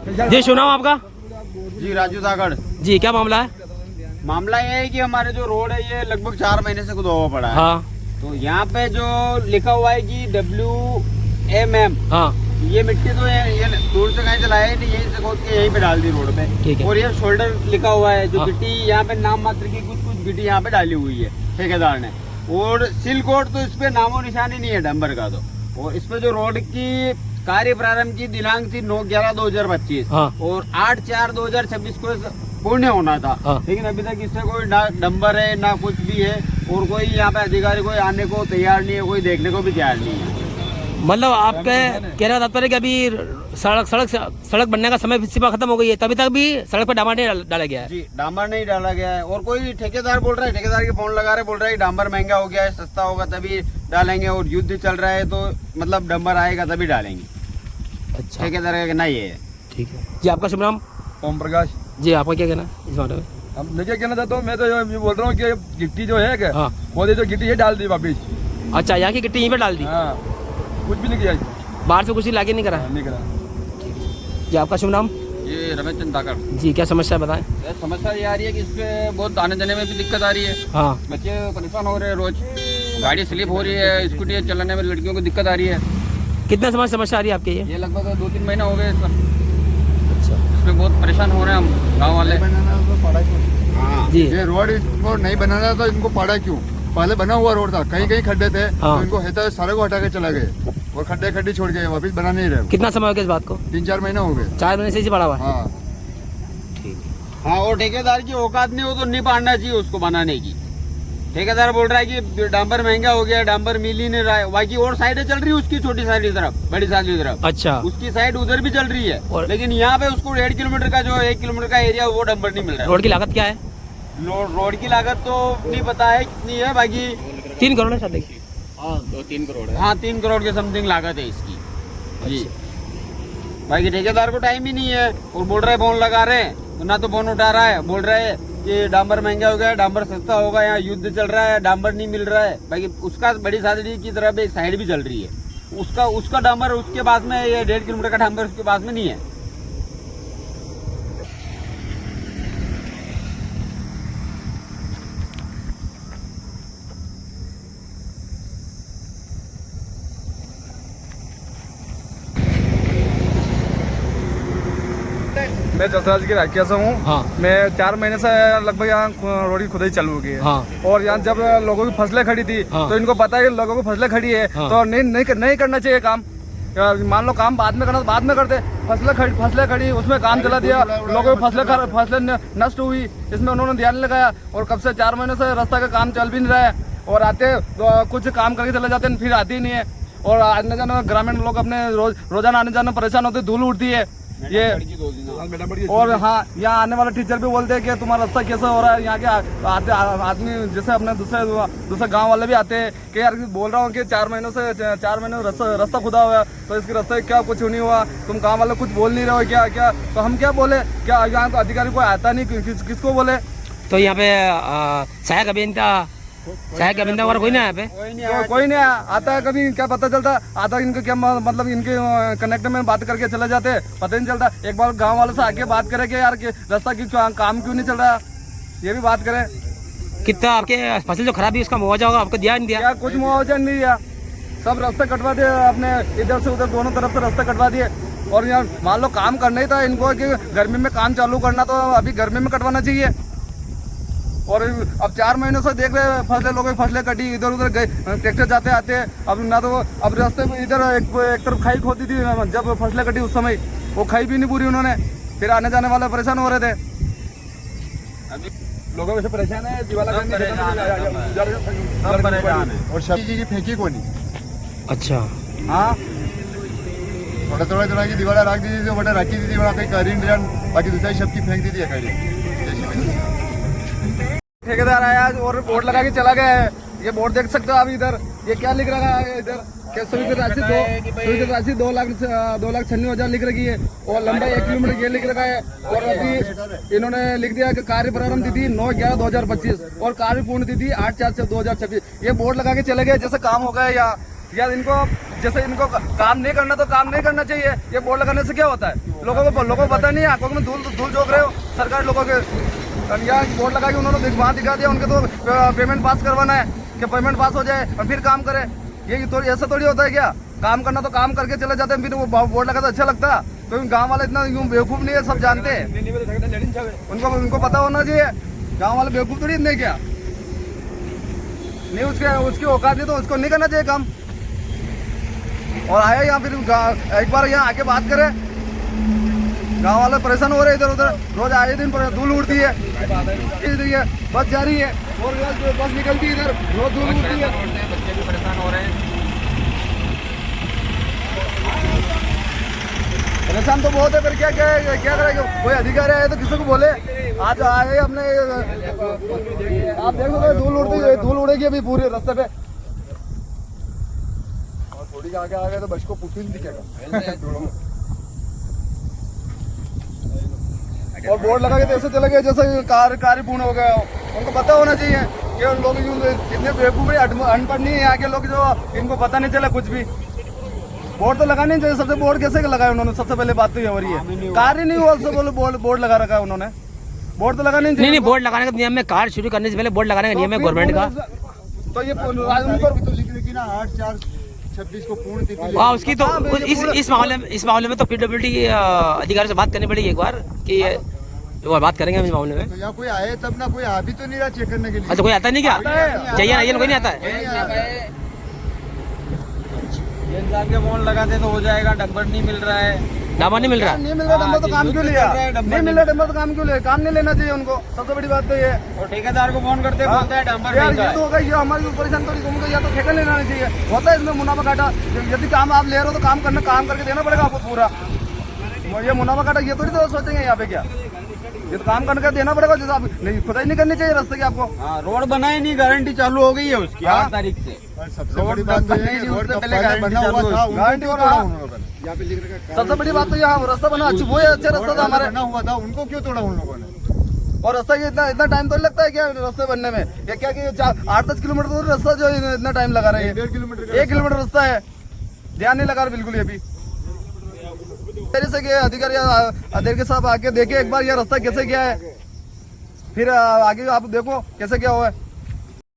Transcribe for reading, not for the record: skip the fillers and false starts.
जी सुनाओ आपका। जी राजू दागड़। जी क्या मामला है? मामला ये है कि हमारे जो रोड है ये लगभग 4 महीने से खुदा हुआ पड़ा है। हाँ तो यहाँ पे जो लिखा हुआ है कि WMM, हाँ ये मिट्टी तो ये दूर से कहीं से लाया ही नहीं, यहीं से खोद के यहीं पे डाल दी रोड ठीक पे। है। और ये शोल्डर लिखा हुआ है, जो हाँ। गिट्टी यहाँ पे नाम मात्र की कुछ गिट्टी यहाँ पे डाली हुई है ठेकेदार ने। और सिल कोड तो इस पे नामो निशानी नहीं है डंबर का। तो और इस पे जो रोड की कार्य प्रारंभ की दिनांक थी 9/11/2025 हाँ। और 8/4/2026 को पूर्ण होना था। हाँ। लेकिन अभी तक इससे कोई ना डंबर है ना कुछ भी है, और कोई यहाँ पे अधिकारी कोई आने को तैयार नहीं है, कोई देखने को भी तैयार नहीं है। मतलब आपके कहने का तात्पर्य कि अभी सड़क बनने का समय सीमा खत्म हो गई है, तभी तक भी सड़क पर डामर नहीं डाला गया है। जी डांबर नहीं डाला गया है। और कोई ठेकेदार बोल रहा है, ठेकेदार के फोन लगा रहे, बोल रहा है डांबर महंगा हो गया है, सस्ता होगा तभी डालेंगे, और युद्ध चल रहा है तो मतलब डंबर आएगा तभी डालेंगे। अच्छा ठेकेदार का कहना ये है। ठीक है जी। आपका शुभ नाम? ओम प्रकाश। जी आपका क्या कहना है इस बारे में? अब मैं क्या कहना चाहता हूँ, मैं तो ये बोल रहा हूँ कि गिट्टी जो है क्या हाँ। खोदे जो गिट्टी है डाल दी वापिस। अच्छा यहाँ की गिट्टी यहीं पर डाल दी? हाँ कुछ भी नहीं किया, बाहर से कुछ लाके नहीं करा? नहीं करा। जी आपका शुभ नाम? ये रमेश चंद दाकड़। जी क्या समस्या बताएं? समस्या ये आ रही है कि इसपे बहुत आने जाने में भी दिक्कत आ रही है। हाँ बच्चे परेशान हो रहे हैं, रोज गाड़ी स्लिप हो रही है, स्कूटी चलाने में लड़कियों को दिक्कत आ रही है। कितने समय समस्या आ रही है आपके ये? ये लगभग 2-3 महीना हो गए सर। अच्छा इसमें बहुत परेशान हो रहे हैं हम गाँव वाले। हाँ जी ये रोड इनको नहीं बनाना था, इनको पड़ा क्यों? पहले बना हुआ रोड था, कहीं कहीं खड्डे थे। हाँ। तो इनको हेता सारे को हटा के चला गए और खड्डे छोड़ गए, वापिस बना नहीं रहे। कितना समय हो गया इस बात को? 3-4 महीने हो गए। 4 महीने से इसी पड़ा हुआ है। हाँ ठीक है। हाँ। और ठेकेदार की औकात नहीं हो तो नहीं पाड़ना चाहिए उसको बनाने की। ठेकेदार बोल रहा है कि डांबर महंगा हो गया, डांबर मिल ही नहीं रहा है। बाकी और साइडें चल रही है उसकी, छोटी साइड की तरफ, बड़ी साइड की तरफ। अच्छा उसकी साइड उधर भी चल रही है, और- लेकिन यहाँ पे उसको 1.5 किलोमीटर का जो 1 किलोमीटर का एरिया वो डंबर नहीं मिल रहा है। रोड की लागत क्या है? रोड की लागत तो नहीं पता है कितनी है, बाकी 3 करोड़ है शायद। हाँ 2-3 करोड़ है। हाँ 3 करोड़ के समथिंग लागत है इसकी जी। बाकी ठेकेदार को टाइम ही नहीं है, और बोल रहे फोन लगा रहे हैं तो ना तो फोन उठा रहा है। बोल रहे हैं कि डांबर महंगा हो गया, डांबर सस्ता होगा, यहाँ युद्ध चल रहा है, डांबर नहीं मिल रहा है। बाकी उसका बड़ी सादड़ी की तरफ एक साइड भी चल रही है, उसका डांबर उसके पास में, ये 1.5 किलोमीटर का डांबर उसके पास में नहीं है। मैं जसराज के राकिया से हूँ। हाँ मैं 4 महीने से लगभग यहाँ रोड की खुदाई चालू हो गई है। हाँ और यहाँ जब लोगों की फसलें खड़ी थी हाँ। तो इनको पता है कि लोगों की फसलें खड़ी है, हाँ। तो नहीं करना चाहिए काम। मान लो काम बाद में करना तो बाद में करते, फसलें खड़ी उसमें काम चला दिया, लोगों की फसलें नष्ट हुई, इसमें उन्होंने ध्यान नहीं लगाया। और कब से 4 महीने से रास्ता का काम चल भी नहीं रहा है, और आते तो कुछ काम करके चले जाते हैं, फिर आती ही नहीं है। और आने जाने ग्रामीण लोग अपने रोजाना आने जाने परेशान होते, धूल उड़ती है ये। और हाँ यहाँ आने वाले टीचर भी बोलते हैं कि तुम्हारा रास्ता कैसा हो रहा है। यहाँ के आदमी जैसे अपने दूसरे गांव वाले भी आते हैं कि यार बोल रहा हूँ कि 4 महीने रास्ता खुदा हुआ है, तो इसके रास्ते क्या कुछ नहीं हुआ, तुम गांव वाले कुछ बोल नहीं रहे हो क्या? तो हम क्या बोले? क्या यहाँ तो अधिकारी कोई आता नहीं, किसको बोले? तो यहाँ पे सहायक अभियंता वगैरह कोई नहीं आया पे? कोई नहीं आता है। कभी क्या पता चलता आता इनके क्या मतलब, इनके कनेक्ट में बात करके चले जाते, पता नहीं चलता। एक बार गांव वालों से आके बात करें कि यार रास्ता की काम क्यों नहीं चल रहा, ये भी बात करें। कितना आपके फसल जो खराबी उसका मुआवजा होगा आपको दिया नहीं दिया? क्या कुछ मुआवजा नहीं दिया, सब रास्ते कटवा दिए अपने, इधर से उधर दोनों तरफ से रास्ते कटवा दिए। और यहाँ मान लो काम करना ही था इनको कि गर्मी में काम चालू करना, तो अभी गर्मी में कटवाना चाहिए। और अब 4 महीनों से देख रहे फसलें, लोगों की फसलें कटी, इधर उधर गए, ट्रैक्टर जाते आते। अब ना तो अब रास्ते में इधर एक तरफ खाई खोदी थी जब फसलें कटी, उस समय वो खाई भी नहीं पूरी उन्होंने, फिर आने जाने वाले परेशान हो रहे थे। अभी लोगों से परेशान है, और शब्द फेंकी को नहीं। अच्छा हाँ थोड़ा की दीवार रख दी थी, बटा रखी थी, कहीं करी नहीं, बाकी दूसरी शब्द की फेंक दी थी। ठेकेदार आया और बोर्ड लगा के चला गया है। ये बोर्ड देख सकते हो आप इधर, ये क्या लिख रहा है इधर? क्या स्वीकृत राशि 2,96,000 लिख रखी है, और लंबाई 1 किलोमीटर ये लिख रखा है। और अभी इन्होंने लिख दिया कि कार्य प्रारंभ तिथि 9/11/2025 और कार्य पूर्ण तिथि 8/4/2026। ये बोर्ड लगा के चले गए जैसे काम हो गया यहाँ। या इनको जैसे इनको काम नहीं करना तो काम नहीं करना चाहिए। ये बोर्ड लगाने से क्या होता है? लोगों को पता नहीं है, आंखों में धूल झोंक रहे हो सरकार लोगों के। यहाँ बोर्ड लगा के उन्होंने वहाँ दिखा दिया, उनके तो पेमेंट पास करवाना है कि पेमेंट पास हो जाए और फिर काम करे। ये थोड़ी ऐसा थोड़ी होता है क्या? काम करना तो काम करके चले जाते हैं, फिर वो बोर्ड लगा तो अच्छा लगता। तो गाँव वाले इतना यूँ बेवकूफ़ नहीं है, सब जानते हैं। उनको पता होना चाहिए, गाँव वाले बेवकूफ़ थोड़ी इतने क्या नहीं। उसकी औकात नहीं तो उसको नहीं करना चाहिए काम। और आया यहाँ फिर एक बार यहाँ आके बात करे, गांव वाले परेशान हो रहे इधर उधर, रोज आए दिन पर धूल उड़ती है, बस जा रही है और बस निकलती है इधर, रोज धूल उड़ती है, बच्चे भी परेशान हो रहे हैं। परेशान तो बहुत है, फिर क्या करेंगे? कोई अधिकारी आए तो किसी को बोले। आज आए अपने, आप देख लो धूल उड़ेगी अभी पूरे रास्ते पे। और थोड़ी आगे आ गए तो बस को पुट ही दिखेगा। और बोर्ड लगा के तो ऐसे चले गए जैसे कार्य पूर्ण हो गया। उनको पता होना चाहिए कि उन लोग इतने बेवकूफ अनपढ़ नहीं है यहाँ के लोग, जो इनको पता नहीं चला कुछ भी। बोर्ड तो लगाना नहीं चाहिए सबसे। बोर्ड कैसे लगाया उन्होंने? सबसे पहले बात तो ये हो रही है, कार्य नहीं हुआ, सबसे पहले बोर्ड लगा रखा है उन्होंने। बोर्ड तो लगाना नहीं, बोर्ड लगाने का नियम में, कार्य शुरू करने से पहले बोर्ड लगाने का नियम है गवर्नमेंट का। तो ये तो लिख रही ना 8/4/26 को पूर्ण तिथि। हाँ, उसकी तो इस मामले में तो पीडब्ल्यूडी अधिकारी से बात करनी पड़ेगी एक बार कि वो बात करेंगे हम इस मामले में। तो यहाँ कोई आए तब ना, कोई आ भी तो नहीं रहा चेक करने के लिए। अच्छा, कोई आता नहीं क्या? चाहिए ना, ये कोई नहीं आता है। इंसान के फोन लगाते तो हो जाएगा, डंबर नहीं मिल रहा है, डामा नहीं मिल रहा। नहीं मिल रहा डंबर तो काम क्यों लिया? नहीं मिल रहा डंबर तो काम क्यों लिया? काम नहीं लेना चाहिए उनको, सबसे बड़ी बात तो ये। और ठेकेदार को फोन करते बोलता है डंबर यार महंगा ये है। तो होगा, ये हमारी परेशान तो उनको या तो ठेका लेना नहीं चाहिए। होता है इसमें मुनाफा घाटा। यदि काम आप ले रहे हो तो काम करके देना पड़ेगा आपको पूरा। ये मुनाफा घाटा ये थोड़ी तो सोचेंगे यहाँ पे क्या? ये तो काम करके देना पड़ेगा, जैसे आप नहीं खुदाई नहीं करनी चाहिए रास्ते की आपको। हाँ, रोड बनाई नहीं, गारंटी चालू हो गई है उसकी 8 तारीख से। और सबसे बड़ी बात तो ये है कि रोड का पहले बना हुआ था, गारंटी उनको हो रहा। यहाँ पे लिख रखा है। सबसे बड़ी बात तो यहाँ रास्ता बना, वो अच्छा रास्ता था हमारे, बना हुआ था, उनको क्यों तोड़ा उन लोगों ने? और रास्ता ये इतना टाइम तो नहीं लगता है क्या रास्ते बनने में? ये क्या कि 8-10 किलोमीटर दूर रास्ता जो इतना टाइम लगा रहे हैं। 1.5 किलोमीटर 1 किलोमीटर रास्ता है, ध्यान नहीं लगा रहा बिल्कुल। ये भी मेरे से अधिकारी के साथ आके देखे एक बार ये रास्ता कैसे क्या है, फिर आगे आप देखो कैसे क्या हुआ है।